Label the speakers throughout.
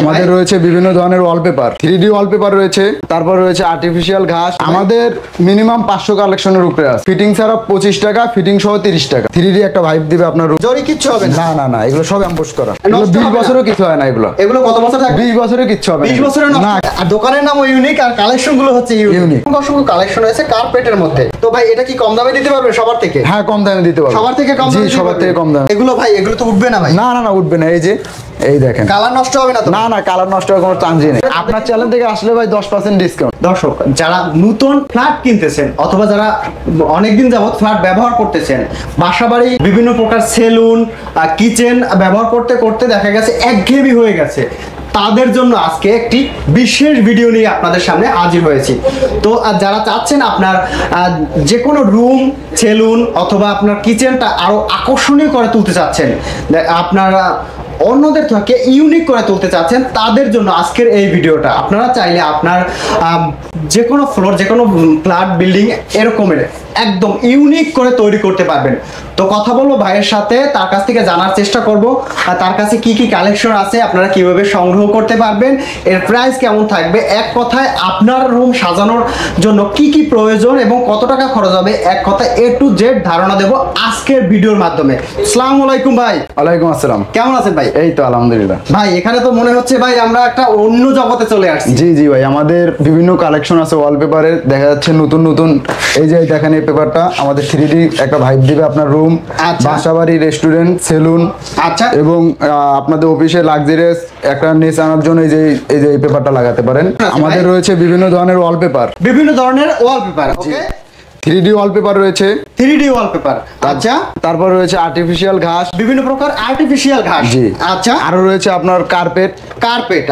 Speaker 1: আমাদের রয়েছে বিভিন্ন ধরনের ওয়ালপেপার, 3D ওয়ালপেপার রয়েছে, তারপর রয়েছে আর্টিফিশিয়াল ঘাস। আমাদের মিনিমাম 500 কালেকশনের উপরে আছে। ফিটিং ছাড়া 25 টাকা, ফিটিং সহ 30 টাকা। 3D একটা ভাইব দিবে আপনার।
Speaker 2: জরি কিচ্ছু হবে না?
Speaker 1: না না, এগুলো সব এমবোস করা। এগুলো 20 বছরও কিছু হয় না।
Speaker 2: এগুলো কত বছর থাকবে?
Speaker 1: 20 বছরেও কিছু হবে না।
Speaker 2: 20 বছরের না। আর দোকানের নামও ইউনিক, আর কালেকশন গুলো হচ্ছে ইউনিক। অসংখ্য কালেকশন আছে কার্পেটের মধ্যে। তো ভাই এটা কি কম দামে দিতে পারবেন সবার থেকে?
Speaker 1: হ্যাঁ, কম দামে দিতে পারবো।
Speaker 2: সবার থেকে কম দামে?
Speaker 1: জি, সবার থেকে কম দামে।
Speaker 2: এগুলো ভাই এগুলো তো উঠবে না ভাই?
Speaker 1: না না, উঠবে না। এই দেখেন,
Speaker 2: কালার নষ্ট হবে না তো?
Speaker 1: না না, কালার নষ্ট হওয়ার কোনো চান্সই নেই। আপনার চ্যানেল থেকে আসলে ভাই 10% ডিসকাউন্ট।
Speaker 2: দর্শক, যারা নতুন ফ্ল্যাট কিনতেছেন অথবা যারা অনেকদিন যাবত ফ্ল্যাট ব্যবহার করতেছেন, বাসাবাড়ি বিভিন্ন প্রকার সেলুন, কিচেন ব্যবহার করতে করতে দেখা গেছে একঘেয়েমি হয়ে গেছে, তাদের জন্য আজকে একটি বিশেষ ভিডিও নিয়ে আপনাদের সামনে হাজির হয়েছি। তো যারা চাচ্ছেন আপনার যে কোনো রুম, সেলুন অথবা আপনার কিচেনটা আরো আকর্ষণীয় করে তুলতে চাচ্ছেন, আপনারা অন্যদের থেকে ইউনিক করে তুলতে চাচ্ছেন, তাদের জন্য আজকের এই ভিডিওটা। আপনারা চাইলে আপনার যে কোনো ফ্লোর, যে কোনো ফ্ল্যাট, বিল্ডিং এরকমের একদম ইউনিক করে তৈরি করতে পারবেন। তো কথা বলবো ভাইয়ের সাথে, তার কাছ থেকে জানার চেষ্টা করব তার কাছে কি কি কালেকশন আছে, আপনারা কিভাবে সংগ্রহ করতে পারবেন, এর প্রাইস কেমন থাকবে, এক কথায় আপনার রুম সাজানোর জন্য কি কি প্রয়োজন এবং কত টাকা খরচ হবে, এক কথায় A to Z ধারণা দেব আজকের ভিডিওর মাধ্যমে। আসসালামু আলাইকুম ভাই।
Speaker 1: ওয়ালাইকুম আসসালাম।
Speaker 2: কেমন আছেন ভাই?
Speaker 1: এই তো আলহামদুলিল্লাহ।
Speaker 2: ভাই এখানে তো মনে হচ্ছে ভাই আমরা একটা অন্য জগতে চলে আসছি।
Speaker 1: জি জি ভাই, আমাদের বিভিন্ন কালেকশন আছে ওয়ালপেপারের। দেখা যাচ্ছে নতুন নতুন, এই যে দেখেন এই পেপারটা আমাদের 3D একটা ভাইব দিবে আপনার রুম, বাসাবাড়ি, রেস্টুরেন্ট, সেলুন,
Speaker 2: আচ্ছা,
Speaker 1: এবং আপনাদের অফিসে লাক্সারিয়াস একটা নেস আনার জন্য এই যে পেপারটা লাগাতে পারেন। আমাদের রয়েছে বিভিন্ন ধরনের ওয়ালপেপার,
Speaker 2: বিভিন্ন ধরনের ওয়ালপেপার। ওকে,
Speaker 1: 3D ওয়ালপেপার রয়েছে,
Speaker 2: 3D ওয়ালপেপার। আচ্ছা,
Speaker 1: তারপর রয়েছে আর্টিফিশিয়াল ঘাস,
Speaker 2: বিভিন্ন প্রকার আর্টিফিশিয়াল ঘাস।
Speaker 1: জি।
Speaker 2: আচ্ছা,
Speaker 1: আরো রয়েছে আপনার কার্পেট।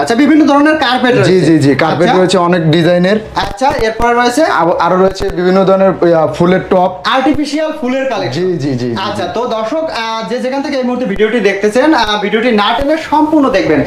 Speaker 2: আচ্ছা, বিভিন্ন ধরনের কার্পেট রয়েছে।
Speaker 1: জি জি জি, কার্পেট রয়েছে অনেক ডিজাইনের।
Speaker 2: আচ্ছা, এরপর রয়েছে
Speaker 1: আরো রয়েছে বিভিন্ন ধরনের ফুলের টপ,
Speaker 2: আর্টিফিশিয়াল ফুলের কালেকশন।
Speaker 1: জি জি জি।
Speaker 2: আচ্ছা, তো দর্শক যে যেখান থেকে এই মুহূর্তে ভিডিওটি দেখতেছেন, ভিডিওটি না টেনে সম্পূর্ণ দেখবেন।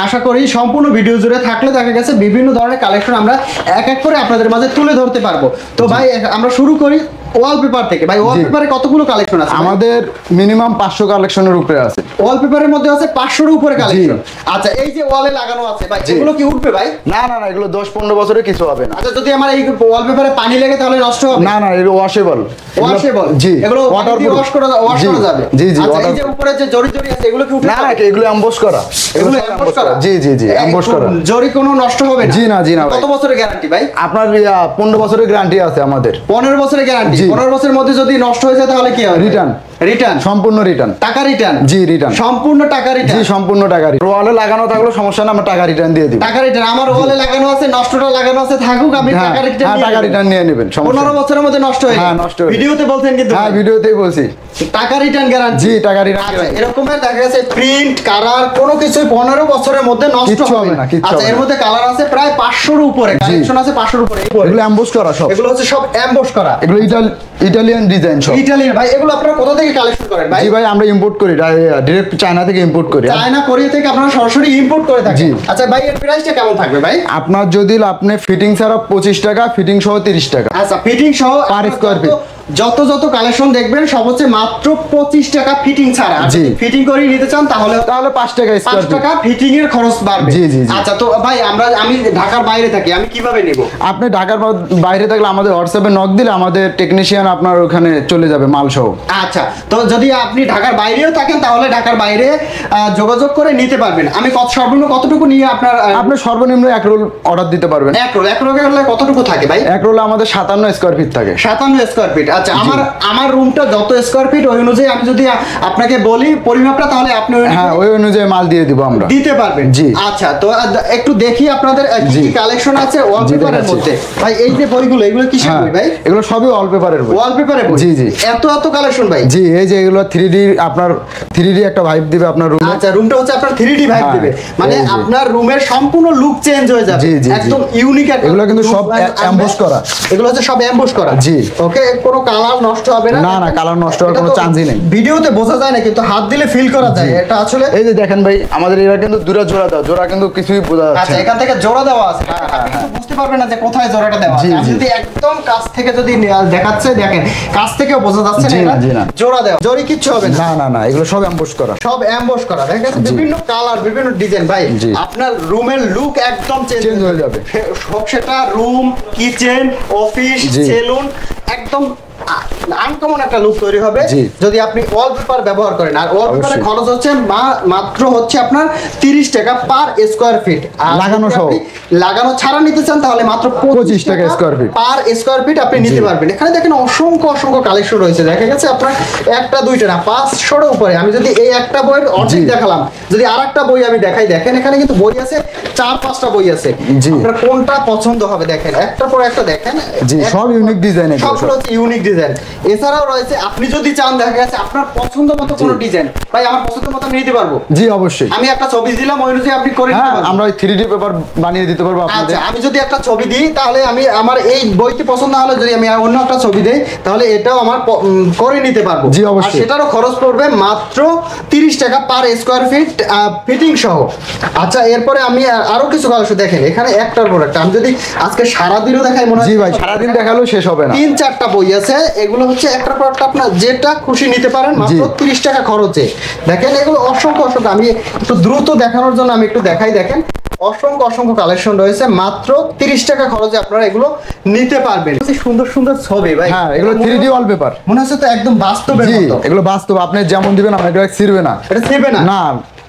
Speaker 2: আশা করি সম্পূর্ণ ভিডিও জুড়ে থাকলে দেখা গেছে বিভিন্ন ধরনের কালেকশন আমরা এক এক করে আপনাদের মাঝে তুলে ধরতে পারবো। তো ভাই আমরা শুরু করি ওয়ালপেপার থেকে। ভাই ওয়ালপেপারে কতগুলো কালেকশন আছে?
Speaker 1: আমাদের মিনিমাম 500 কালেকশনের উপরে আছে।
Speaker 2: ওয়ালপেপারের মধ্যে আছে 500 এর উপরে কালেকশন। আচ্ছা, এই যে ওয়ালে লাগানো আছে ভাই, এগুলো কি উঠবে ভাই?
Speaker 1: না না, এগুলো 10-15 বছরে কিছু হবে না।
Speaker 2: আচ্ছা, যদি আমার এই ওয়ালপেপারে পানি লাগে তাহলে নষ্ট হবে?
Speaker 1: না না, এগুলো ওয়াশেবল।
Speaker 2: জি, এগুলো ওয়াটার দিয়ে ওয়াশ করা যাবে।
Speaker 1: জি জি।
Speaker 2: আচ্ছা, এই যে উপরে যে জরি আছে এগুলো কি উঠবে?
Speaker 1: না না, এগুলো এমবোস করা।
Speaker 2: এগুলো এমবোস করা?
Speaker 1: জি জি জি, এমবোস করা।
Speaker 2: জরি কোনো নষ্ট হবে না?
Speaker 1: জি না জি না।
Speaker 2: কত বছরের গ্যারান্টি ভাই?
Speaker 1: আপনার 15 বছরের গ্যারান্টি আছে আমাদের।
Speaker 2: 15 বছরের গ্যারান্টি। 15 বছরের মধ্যে যদি নষ্ট হয়ে যায় তাহলে কি হবে? রিটার্ন,
Speaker 1: সম্পূর্ণ রিটার্ন।
Speaker 2: টাকা রিটার্ন?
Speaker 1: জি, রিটার্ন,
Speaker 2: সম্পূর্ণ টাকা রিটার্ন।
Speaker 1: জি, সম্পূর্ণ টাকা রিটার্ন। ওয়ালে লাগানো থাকলে সমস্যা না, আমরা টাকা রিটার্ন দিয়ে দিই।
Speaker 2: টাকা রিটার্ন? আমার ওয়ালে লাগানো আছে, নষ্টটা লাগানো আছে, থাকুক, আপনি টাকা রিটার্ন।
Speaker 1: হ্যাঁ, টাকা রিটার্ন নিয়ে নেবেন।
Speaker 2: 15 বছরের মধ্যে নষ্ট হয়ে?
Speaker 1: হ্যাঁ, নষ্ট হয়ে।
Speaker 2: ভিডিওতে বলছেন কিন্তু?
Speaker 1: হ্যাঁ, ভিডিওতেই বলছি।
Speaker 2: টাকা রিটার্ন গ্যারান্টি?
Speaker 1: জি, টাকা রিটার্ন।
Speaker 2: আচ্ছা, এরকমের দেখা গেছে প্রিন্ট, কালার কোনো কিছু 15 বছরের মধ্যে নষ্ট হবে না। আচ্ছা, এর মধ্যে কালার আছে প্রায় 500 এর উপরে, কালেকশন আছে 500 এর উপরে।
Speaker 1: এগুলো এমবোস করা সব।
Speaker 2: এগুলো হচ্ছে সব এমবোস করা।
Speaker 1: এগুলো ইটালিয়ান ডিজাইন সব।
Speaker 2: ইটালিয়ান। ভাই এগুলো আপনারা কোথা থেকে কালেকশন করেন ভাই?
Speaker 1: জি ভাই, আমরা ইম্পোর্ট করি, ডাইরেক্ট চায়না থেকে ইম্পোর্ট করি।
Speaker 2: চায়না, কোরিয়া থেকে আপনারা সরাসরি ইম্পোর্ট করে থাকেন? আচ্ছা ভাই, এর প্রাইসটা কেমন থাকবে ভাই?
Speaker 1: আপনার যদি আপনি ফিটিং ছাড়া 25 টাকা, ফিটিং সহ 30 টাকা।
Speaker 2: আচ্ছা, ফিটিং সহ
Speaker 1: পার স্কয়ার ফিট
Speaker 2: যত কালেকশন দেখবেন সব হচ্ছে মাত্র 25 টাকা ফিটিং ছাড়া।
Speaker 1: জি,
Speaker 2: ফিটিং করে নিতে চান তাহলে
Speaker 1: 5 টাকা স্কয়ার ফিট।
Speaker 2: 5 টাকা ফিটিং এর খরচ বাড়বে।
Speaker 1: জি জি।
Speaker 2: আচ্ছা, তো ভাই আমি ঢাকার বাইরে থাকি, আমি কিভাবে নেব?
Speaker 1: আপনি ঢাকার বাইরে থাকলে আমাদের হোয়াটসঅ্যাপে নক দিলে আমাদের টেকনিশিয়ান আপনার ওখানে চলে যাবে মাল সহ।
Speaker 2: আচ্ছা, তো যদি আপনি ঢাকার বাইরেও থাকেন তাহলে ঢাকার বাইরে যোগাযোগ করে নিতে পারবেন। আমি সর্বনিম্ন কতটুকু নিয়ে
Speaker 1: আপনি সর্বনিম্ন এক রোল অর্ডার দিতে পারবেন।
Speaker 2: এক রোলে কতটুকু থাকে ভাই?
Speaker 1: এক রোলে আমাদের 57 স্কয়ার ফিট থাকে।
Speaker 2: 57 স্কয়ার ফিট। আচ্ছা, আমার রুমটা যত স্কয়ার ফিট ওই অনুযায়ী আমি যদি আপনাকে বলি পরিমাপটা, তাহলে আপনি
Speaker 1: ওই অনুযায়ী মাল দিয়ে দিব আমরা।
Speaker 2: দিতে পারবেন? জি। আচ্ছা, তো একটু দেখি আপনাদের কি কি কালেকশন আছে ওয়ালপেপারের মধ্যে। ভাই এই যে বইগুলো, এগুলো কিসের বই ভাই?
Speaker 1: এগুলো সবই ওয়ালপেপারের বই।
Speaker 2: ওয়ালপেপারের বই? জি জি। এত কালেকশন ভাই? জি,
Speaker 1: এই যে এগুলো 3D, আপনার 3D একটা ভাইব দিবে আপনার রুমে।
Speaker 2: আচ্ছা, রুমটা হচ্ছে আপনার 3D ভাইব দিবে, মানে আপনার রুমের সম্পূর্ণ লুক চেঞ্জ হয়ে যাবে, একদম ইউনিক।
Speaker 1: এগুলো কিন্তু সব এমবোস করা।
Speaker 2: এগুলো হচ্ছে সব এমবোস করা?
Speaker 1: জি।
Speaker 2: ওকে, কোনো কালার নষ্ট হবে না?
Speaker 1: না না, কালার নষ্ট হওয়ার কোনো চান্সই নেই।
Speaker 2: ভিডিওতে বোঝা যায় না, কিন্তু হাত দিলে ফিল করা যায় এটা আসলে।
Speaker 1: এই যে দেখেন ভাই, আমাদের এরা কিন্তু দুটো জোড়া দাও, জোড়া কিন্তু কিছুই বোঝা যাচ্ছে
Speaker 2: আচ্ছা,
Speaker 1: না।
Speaker 2: এখান থেকে জোড়া দেওয়া আছে, আপনি কিন্তু বুঝতে পারবেন না যে কোথায় জোড়াটা দেওয়া আছে।
Speaker 1: জি,
Speaker 2: আমি
Speaker 1: জি।
Speaker 2: যদি একদম কাছ থেকে যদি দেখাচ্ছে, দেখেন কাছ থেকেও বোঝা যাচ্ছে
Speaker 1: জি
Speaker 2: না
Speaker 1: না,
Speaker 2: এটা
Speaker 1: জি না।
Speaker 2: জোড়া দেওয়া, জরি কিচ্ছু হবে না।
Speaker 1: না না না, এগুলো সব অ্যাম্বুশ করা।
Speaker 2: সব অ্যাম্বস করা, দেখা গেছে বিভিন্ন কালার, বিভিন্ন ডিজাইন। ভাই
Speaker 1: জি।
Speaker 2: আপনার রুমের লুক একদম চেঞ্জ
Speaker 1: চেঞ্জ হয়ে যাবে।
Speaker 2: সব সেটা রুম, কিচেন, অফিস,
Speaker 1: জি।
Speaker 2: সেলুন, একদম আনকমন একটা লুক তৈরি হবে
Speaker 1: জি।
Speaker 2: যদি আপনি ওয়ালপেপার ব্যবহার করেন। আর ওয়ালপেপারের
Speaker 1: অবশ্যই।
Speaker 2: খরচ হচ্ছে মাত্র হচ্ছে আপনার 30 টাকা পার স্কয়ার ফিট। আর
Speaker 1: লাগানো
Speaker 2: যদি
Speaker 1: সহ।
Speaker 2: আপনি লাগানো ছাড়া নিতে চান তাহলে মাত্র
Speaker 1: 25 টাকা square feet
Speaker 2: per square feet আপনি নিতে
Speaker 1: জি।
Speaker 2: পারবেন। এখানে দেখেন অসংখ্য অসংখ্য কালেকশন রয়েছে, দেখা গেছে আপনার একটা দুইটা না 500-এর উপরে। আমি যদি এই একটা বইয়ের অর্ধেক
Speaker 1: জি।
Speaker 2: দেখালাম, যদি আরেকটা বই আমি দেখাই, দেখেন এখানে কিন্তু বই আছে 4-5টা বই আছে।
Speaker 1: জি।
Speaker 2: আপনার কোনটা পছন্দ হবে দেখেন, একটার পর একটা দেখেন।
Speaker 1: জি, সব ইউনিক ডিজাইন।
Speaker 2: সবগুলো হচ্ছে ইউনিক ডিজাইন। এছাড়াও রয়েছে আপনি যদি চান, দেখা গেছে আপনার পছন্দ মতো কোনো ডিজাইন, ভাই আমার পছন্দ মতো আমি নিতে পারবো।
Speaker 1: জি অবশ্যই।
Speaker 2: আমি একটা ছবি দিলাম, ওই অনুযায়ী আপনি করে নিতে
Speaker 1: হ্যাঁ,
Speaker 2: পারবেন।
Speaker 1: আমরা 3D পেপার বানিয়ে দিতে পারবো আপনাদের।
Speaker 2: আচ্ছা, আমি যদি একটা ছবি দিই তাহলে আমি আমার এই বইটি পছন্দ হলে যদি আমি অন্য একটা ছবি দেই তাহলে এটাও আমার করে নিতে পারবো।
Speaker 1: জি, অবশ্যই।
Speaker 2: আর সেটারও খরচ পড়বে মাত্র 30 টাকা পার স্কয়ার ফিট ফিটিং সহ। আচ্ছা, এরপরে আমি আরো কিছু কালেকশন দেখেন, এখানে একটার পর একটা। আমি যদি আজকে সারাদিনও দেখাই মনে হয়
Speaker 1: জি ভাই, সারাদিন দেখালেও শেষ হবে না।
Speaker 2: 3-4টা বই আছে, এগুলো হচ্ছে একটার পর একটা আপনার যেটা খুশি নিতে পারেন মাত্র
Speaker 1: জি।
Speaker 2: 30 টাকা খরচে। দেখেন এগুলো অসংখ্য অসংখ্য, আমি একটু দ্রুত দেখানোর জন্য আমি একটু দেখাই। দেখেন অসংখ্য অসংখ্য কালেকশন রয়েছে, মাত্র 30 টাকা খরচে আপনারা এগুলো নিতে পারবেন। সুন্দর সুন্দর ছবি ভাই,
Speaker 1: হ্যাঁ, এগুলো 3D ওয়ালপেপার।
Speaker 2: মনে হচ্ছে তো একদম বাস্তবের
Speaker 1: জি,
Speaker 2: মতো।
Speaker 1: এগুলো বাস্তব। আপনি যেমন দিবেন আপনার এটা ছিড়বে না।
Speaker 2: এটা ছিড়বে না?
Speaker 1: না,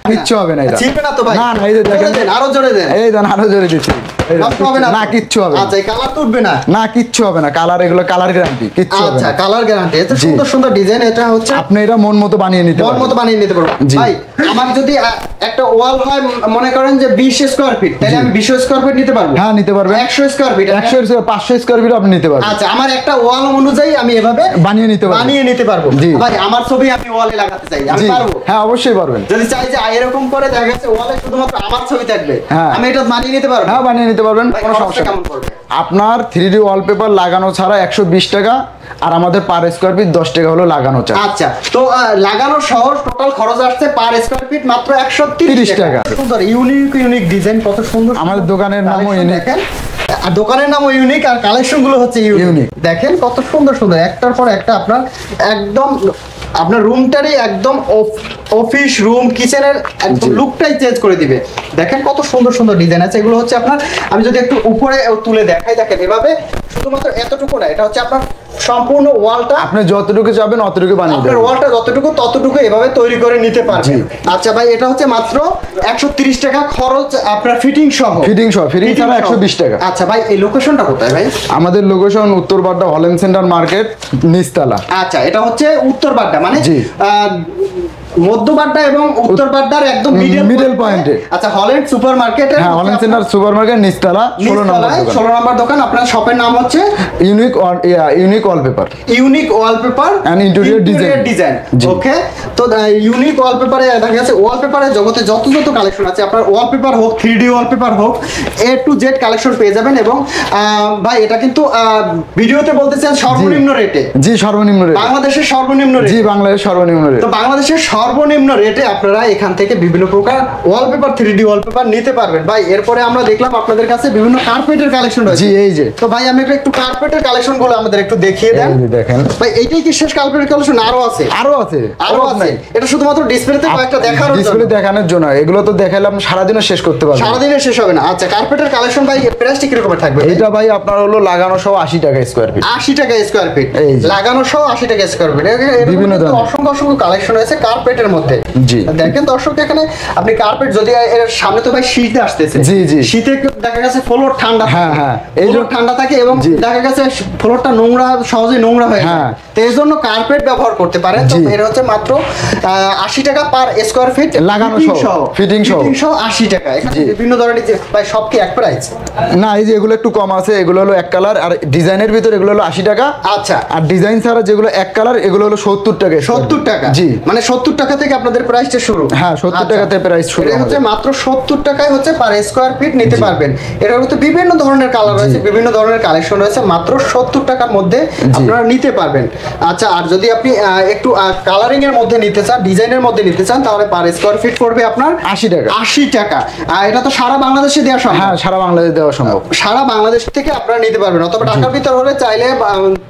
Speaker 1: কিচ্ছু হবে না এটা।
Speaker 2: ছিড়বে না তো ভাই?
Speaker 1: না না, এই যে দেখেন,
Speaker 2: জোরে দেন, আরো জোরে দেন।
Speaker 1: এই দেন, আরো জোরে দিচ্ছি। এই
Speaker 2: নষ্ট হবে না তো?
Speaker 1: না, কিচ্ছু হবে না।
Speaker 2: আচ্ছা, এই কালার তো উঠবে না?
Speaker 1: না, কিচ্ছু হবে না। কালার, এগুলো কালার গ্যারান্টি, কিচ্ছু হবে
Speaker 2: আচ্ছা,
Speaker 1: না।
Speaker 2: Colour guarantee. এত
Speaker 1: জি।
Speaker 2: সুন্দর সুন্দর ডিজাইন, এটা হচ্ছে
Speaker 1: আপনি এটা মন মতো বানিয়ে নিতে
Speaker 2: মন
Speaker 1: পারবেন।
Speaker 2: মতো বানিয়ে নিতে পারবো।
Speaker 1: জি।
Speaker 2: ভাই আমার যদি একটা ওয়াল হয়, মনে করেন যে 20 স্কয়ার ফিট, তাহলে
Speaker 1: জি।
Speaker 2: আমি 20 স্কয়ার ফিট নিতে পারবো?
Speaker 1: হ্যাঁ, নিতে পারবেন।
Speaker 2: 100 স্কয়ার ফিট,
Speaker 1: 100 500 স্কয়ার ফিট আপনি নিতে পারবেন।
Speaker 2: আচ্ছা, আমার একটা ওয়াল অনুযায়ী আমি এভাবে
Speaker 1: বানিয়ে নিতে পারবেন।
Speaker 2: বানিয়ে নিতে পারবো।
Speaker 1: জি।
Speaker 2: ভাই আমার ছবি আমি ওয়ালে লাগাতে চাই, আমি
Speaker 1: জি,
Speaker 2: পারবো?
Speaker 1: হ্যাঁ অবশ্যই পারবেন।
Speaker 2: যদি চাই যে এরকম করে দেখা গেছে ওয়ালে শুধুমাত্র আমার ছবি থাকবে,
Speaker 1: হ্যাঁ।
Speaker 2: আমি এটা বানিয়ে নিতে পারবো?
Speaker 1: হ্যাঁ, বানিয়ে নিতে পারবেন,
Speaker 2: ভাই
Speaker 1: কোনো
Speaker 2: খরচটা
Speaker 1: সমস্যা
Speaker 2: কেমন
Speaker 1: নেই।
Speaker 2: পড়বে?
Speaker 1: আপনার 3D ওয়ালপেপার লাগানো ছাড়া 120 টাকা, আর আমাদের পার স্কয়ার ফিট 10 টাকা হলো লাগানো চার্জ।
Speaker 2: আচ্ছা, তো লাগানোর সহ টোটাল খরচ আসছে পার স্কয়ার ফিট মাত্র 130
Speaker 1: 30 টাকা।
Speaker 2: সুন্দর ইউনিক ইউনিক ডিজাইন, কত সুন্দর।
Speaker 1: আমাদের দোকানের নামও
Speaker 2: কালেকশন
Speaker 1: ইউনিক।
Speaker 2: দেখেন, আর দোকানের নামও ইউনিক, আর কালেকশন গুলো হচ্ছে ইউনিক।
Speaker 1: ইউনিক।
Speaker 2: দেখেন কত সুন্দর সুন্দর, একটার পর একটা আপনার একদম আপনার রুমটারই একদম অফিস রুম কিচেনের একদম
Speaker 1: জি।
Speaker 2: লুকটাই চেঞ্জ করে দিবে। দেখেন কত সুন্দর সুন্দর ডিজাইন আছে। এগুলো হচ্ছে আপনার, আমি যদি একটু উপরে তুলে দেখাই, দেখেন এভাবে শুধুমাত্র এতটুকু না, এটা হচ্ছে আপনার সম্পূর্ণ ওয়ালটা,
Speaker 1: আপনি যতটুকু চাবেন অতটুকু বানিয়ে
Speaker 2: আপনার
Speaker 1: দেবেন।
Speaker 2: ওয়ালটা যতটুকু ততটুকু এভাবে তৈরি করে নিতে পারবেন।
Speaker 1: জি।
Speaker 2: আচ্ছা ভাই, এটা হচ্ছে মাত্র 130 টাকা খরচ আপনার ফিটিং সহ।
Speaker 1: ফিটিং সহ, ফিটিং ছাড়া
Speaker 2: সহ।
Speaker 1: 120 টাকা।
Speaker 2: আচ্ছা ভাই, এই লোকেশনটা কোথায় ভাই?
Speaker 1: আমাদের লোকেশন উত্তর বাড্ডা হলেন সেন্টার মার্কেট, নিচতলা।
Speaker 2: আচ্ছা, এটা হচ্ছে উত্তর বাড্ডা, মানে
Speaker 1: জি।
Speaker 2: মধ্য বাড্ডা এবং উত্তর বাড্ডার একদম
Speaker 1: মিডল পয়েন্টে।
Speaker 2: আচ্ছা, হল্যান্ড সুপার মার্কেট।
Speaker 1: হ্যাঁ, হলেন সেন্টার সুপার মার্কেট, নিচতলা, 16 নম্বর দোকান।
Speaker 2: 16 নম্বর দোকান। আপনার শপের নাম হচ্ছে
Speaker 1: unique wallpaper
Speaker 2: unique wallpaper
Speaker 1: And interior design.
Speaker 2: Design.
Speaker 1: জি।
Speaker 2: ওকে, তো ইউনিক ওয়ালপেপারে দেখা যাচ্ছে ওয়ালপেপারের জগতে যত যত কালেকশন আছে, আপনার ওয়ালপেপার হোক, 3D ওয়ালপেপার হোক, A to Z কালেকশন পেয়ে যাবেন। এবং ভাই এটা কিন্তু ভিডিওতে বলতেছেন সর্বনিম্ন রেটে,
Speaker 1: জি, সর্বনিম্ন রেট।
Speaker 2: বাংলাদেশের সর্বনিম্ন রেট।
Speaker 1: জি, বাংলাদেশ সর্বনিম্ন রেট।
Speaker 2: তো বাংলাদেশের সর্বনিম্ন রেটে আপনারা এখান থেকে বিভিন্ন প্রকার ওয়ালপেপার 3D ওয়ালপেপার নিতে পারবেন। ভাই এরপরে আমরা দেখলাম আপনাদের কাছে বিভিন্ন কার্পেটের কালেকশন রয়েছে।
Speaker 1: জি, এই যে।
Speaker 2: তো ভাই আমি একটু কার্পেটের কালেকশন গুলো আমাদের একটু দেখিয়ে দেন।
Speaker 1: এই যে দেখেন।
Speaker 2: ভাই এইটাই কি শেষ কার্পেটের কালেকশন? আরো আছে?
Speaker 1: আরো আছে,
Speaker 2: আরো আছে? এটা শুধুমাত্র ডিসপ্লেতে কয়েকটা দেখানোর জন্য,
Speaker 1: ডিসপ্লে দেখানোর জন্য। এগুলো তো দেখাইলাম সারাদিনও শেষ করতে পারবেন।
Speaker 2: সারাদিনে শেষ হবে না। আচ্ছা, কার্পেটের কালেকশন ভাই প্রাইসটা কিরকম থাকবে?
Speaker 1: এটা ভাই আপনার হলো লাগানো সহ 80 টাকা স্কয়ার ফিট।
Speaker 2: 80 টাকা স্কয়ার ফিট,
Speaker 1: এই যে।
Speaker 2: লাগানো সহ 80 টাকা স্কয়ার ফিট।
Speaker 1: বিভিন্ন ধরনের।
Speaker 2: অসংখ্য অসংখ্য কালেকশন রয়েছে কার্পেটের মধ্যে।
Speaker 1: জি।
Speaker 2: দেখেন দর্শক, এখানে আপনি কার্পেট যদি এর সামনে তো ভাই শীত আসতেছে।
Speaker 1: জি, জি।
Speaker 2: শীতে দেখা গেছে ফ্লোর ঠান্ডা থাকে।
Speaker 1: হ্যাঁ, হ্যাঁ। এই
Speaker 2: ফ্লোর
Speaker 1: জন্য-
Speaker 2: ঠান্ডা থাকে এবং
Speaker 1: জি।
Speaker 2: দেখা গেছে ফ্লোরটা নোংরা, সহজে নোংরা হয়ে যায়।
Speaker 1: হ্যাঁ।
Speaker 2: তো এই জন্য কার্পেট ব্যবহার করতে পারেন। তো
Speaker 1: জি।
Speaker 2: এর হচ্ছে মাত্র 80 টাকা পার স্কয়ার ফিট,
Speaker 1: লাগানো সহ,
Speaker 2: ফিটিং
Speaker 1: ফিটিং সহ।
Speaker 2: 80 টাকা। এখানে
Speaker 1: জি।
Speaker 2: বিভিন্ন ধরনের যে ভাই সব কি এক প্রাইস?
Speaker 1: না, এই যে এগুলো একটু কম আছে, এগুলো হলো এক কালার, আর ডিজাইনের ভিতর এগুলো হলো 80 টাকা।
Speaker 2: আচ্ছা,
Speaker 1: আর ডিজাইন ছাড়া যেগুলো এক কালার এগুলো হলো 70 টাকা।
Speaker 2: 70 টাকা।
Speaker 1: জি।
Speaker 2: মানে 70 টাকা থেকে আপনাদের প্রাইসটা শুরু।
Speaker 1: হ্যাঁ, 70 টাকাতে প্রাইস শুরু
Speaker 2: এটা হচ্ছে
Speaker 1: আমাদের।
Speaker 2: মাত্র 70 টাকায় হচ্ছে পার স্কয়ার ফিট নিতে পারবেন। পারবেন। এটার মধ্যে বিভিন্ন ধরনের কালার রয়েছে, বিভিন্ন ধরনের কালেকশন রয়েছে, মাত্র 70 টাকার মধ্যে আপনারা নিতে পারবেন। আচ্ছা, আর যদি আপনি একটু কালারিং এর মধ্যে নিতে চান, ডিজাইনের মধ্যে নিতে চান, তাহলে পার স্কয়ার ফিট পড়বে আপনার
Speaker 1: 80 টাকা।
Speaker 2: 80 টাকা। এটা তো সারা বাংলাদেশে দেওয়া সম্ভব।
Speaker 1: হ্যাঁ, সারা বাংলাদেশে দেওয়া সম্ভব।
Speaker 2: সারা বাংলাদেশ থেকে আপনারা নিতে পারবেন, অথবা ঢাকার ভিতর হলে চাইলে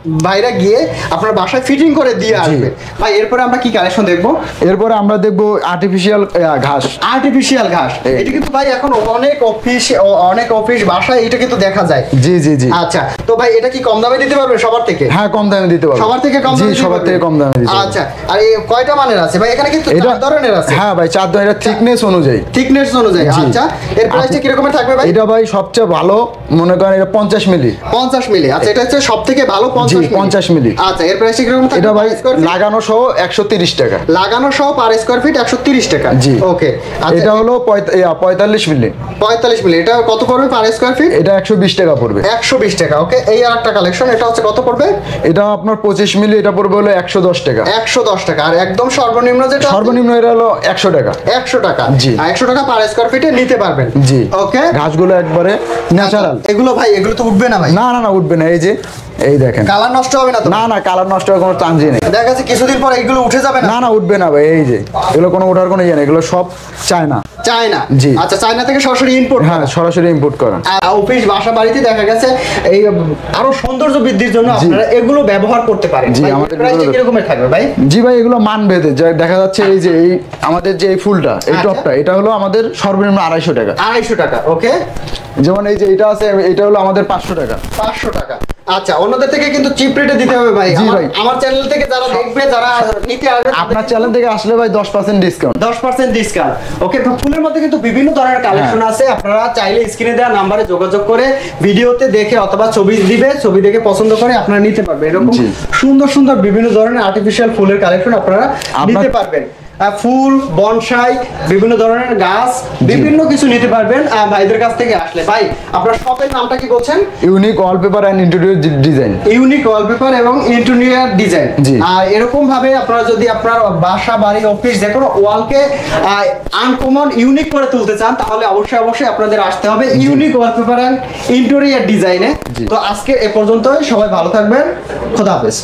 Speaker 2: বাইরে গিয়ে আপনার বাসায় ফিটিং করে দিয়ে আসবে। ভাই এরপরে আমরা কি কালেকশন দেখবো?
Speaker 1: এরপরে আমরা দেখবো আর্টিফিশিয়াল ঘাস।
Speaker 2: আর্টিফিশিয়াল ঘাস, এটা কিন্তু ভাই এখন অনেক অফিস বাসায় এটা কিন্তু দেখা যায়।
Speaker 1: জি জি জি।
Speaker 2: আচ্ছা, তো ভাই এটা কি কম দামে দিতে পারবেন সবার থেকে?
Speaker 1: হ্যাঁ, কম দামে দিতে পারবো।
Speaker 2: সবার থেকে কম দামে?
Speaker 1: জি, সবার থেকে কম দামে দিতে পারবো।
Speaker 2: আচ্ছা, আর এই কয়টা মানের আছে ভাই? এখানে কিন্তু 4 ধরনের আছে।
Speaker 1: হ্যাঁ ভাই, 4 ধরনের, এটা থিকনেস অনুযায়ী।
Speaker 2: থিকনেস অনুযায়ী। আচ্ছা, এর প্রাইসটা কি রকমের থাকবে ভাই?
Speaker 1: এটা ভাই সবচেয়ে ভালো, মনে করেন এটা 50 মিলি।
Speaker 2: 50 মিলি। আচ্ছা, এটা হচ্ছে সবথেকে ভালো 50 মিলি। আচ্ছা, এর প্রাইসটা কি রকম থাকবে?
Speaker 1: এটা ভাই লাগানো সহ 130 টাকা।
Speaker 2: লাগানো সহ পার স্কয়ার ফিট 130 টাকা।
Speaker 1: জি,
Speaker 2: ওকে।
Speaker 1: এটা হলো 45 মিলি।
Speaker 2: 45 মিলি। এটা কত পড়বে পার স্কয়ার ফিট?
Speaker 1: এটা 120 টাকা পড়বে।
Speaker 2: 120 টাকা। ওকে। এই আরেকটা কালেকশন, এটা হচ্ছে কত পড়বে?
Speaker 1: এটা আপনার 25 মিলি, এটা পড়বে হলো 110 টাকা।
Speaker 2: 110 টাকা। আর একদম সর্বনিম্ন যেটা?
Speaker 1: সর্বনিম্ন এটা হলো 100 টাকা।
Speaker 2: 100 টাকা।
Speaker 1: জি।
Speaker 2: 100 টাকা পার স্কয়ার ফিটে নিতে পারবেন।
Speaker 1: জি।
Speaker 2: ওকে।
Speaker 1: ঘাসগুলো একবারে ন্যাচারাল।
Speaker 2: এগুলো ভাই, এগুলো তো উঠবে না ভাই?
Speaker 1: না না না, উঠবে না। এই যে, এই দেখেন,
Speaker 2: কালার নষ্ট হবে না তো?
Speaker 1: না না, কালার নষ্ট হওয়ার কোনো চান্সই নেই।
Speaker 2: দেখা যাচ্ছে কিছুদিন পর এগুলো উঠে যাবে না?
Speaker 1: না না, উঠবে না ভাই। এই যে, এগুলো কোনো ওঠার কোনো ইয়ে নেই, এগুলো সব চায়না।
Speaker 2: চায়না?
Speaker 1: জি।
Speaker 2: আচ্ছা, চায়না থেকে সরাসরি ইম্পোর্ট?
Speaker 1: হ্যাঁ, সরাসরি ইম্পোর্ট করা।
Speaker 2: অফিস বাসা বাড়িতে দেখা গেছে এই আরো সৌন্দর্য বৃদ্ধির জন্য আপনারা এগুলো ব্যবহার করতে পারেন।
Speaker 1: জি,
Speaker 2: ভাই,
Speaker 1: আমাদের
Speaker 2: প্রাইসটা
Speaker 1: এগুলো-
Speaker 2: কি রকমের থাকবে ভাই?
Speaker 1: জি ভাই, এগুলো মান ভেদে দেখা যাচ্ছে। এই যে এই আমাদের যে এই ফুলটা, এই
Speaker 2: আচ্ছা।
Speaker 1: টপটা, এটা হলো আমাদের সর্বনিম্ন 250 টাকা।
Speaker 2: 250 টাকা। ওকে।
Speaker 1: যেমন এই যে এটা আছে, এটা হলো আমাদের 500 টাকা।
Speaker 2: 500 টাকা। আচ্ছা, অন্যদের থেকে কিন্তু চিপ রেটে দিতে হবে ভাই।
Speaker 1: জি ভাই।
Speaker 2: আমার চ্যানেল থেকে যারা দেখবে, যারা নিতে আসবে,
Speaker 1: আপনার চ্যানেল থেকে আসলে ভাই 10% ডিসকাউন্ট।
Speaker 2: 10% ডিসকাউন্ট। ওকে। ফুলের মধ্যে কিন্তু বিভিন্ন ধরনের কালেকশন আছে, আপনারা চাইলে স্ক্রিনে দেওয়া নাম্বারে যোগাযোগ করে ভিডিওতে দেখে অথবা ছবি দিবে, ছবি দেখে পছন্দ করে আপনারা নিতে পারবেন। এরকম
Speaker 1: জি।
Speaker 2: সুন্দর সুন্দর বিভিন্ন ধরনের আর্টিফিশিয়াল ফুলের কালেকশন আপনারা নিতে পারবেন। ফুল, বনসাই, বিভিন্ন ধরনের গাছ, বিভিন্ন কিছু নিতে পারবেন ভাইদের কাছ থেকে আসলে। ভাই, আপনার শপের নামটা কি বলছেন?
Speaker 1: Unique wallpaper and interior design.
Speaker 2: Unique wallpaper এবং ইন্টেরিয়র ডিজাইন।
Speaker 1: জি।
Speaker 2: আর এরকম ভাবে আপনারা যদি আপনার বাসা, বাড়ি, অফিস যে কোনো ওয়ালকে আনকমন ইউনিক করে তুলতে চান, তাহলে অবশ্যই আপনাদের আসতে হবে ইউনিক ওয়ালপেপার এন্ড ইন্টেরিয়র ডিজাইনে। তো আজকে এ পর্যন্তই, সবাই ভালো থাকবেন। খোদা হাফেজ।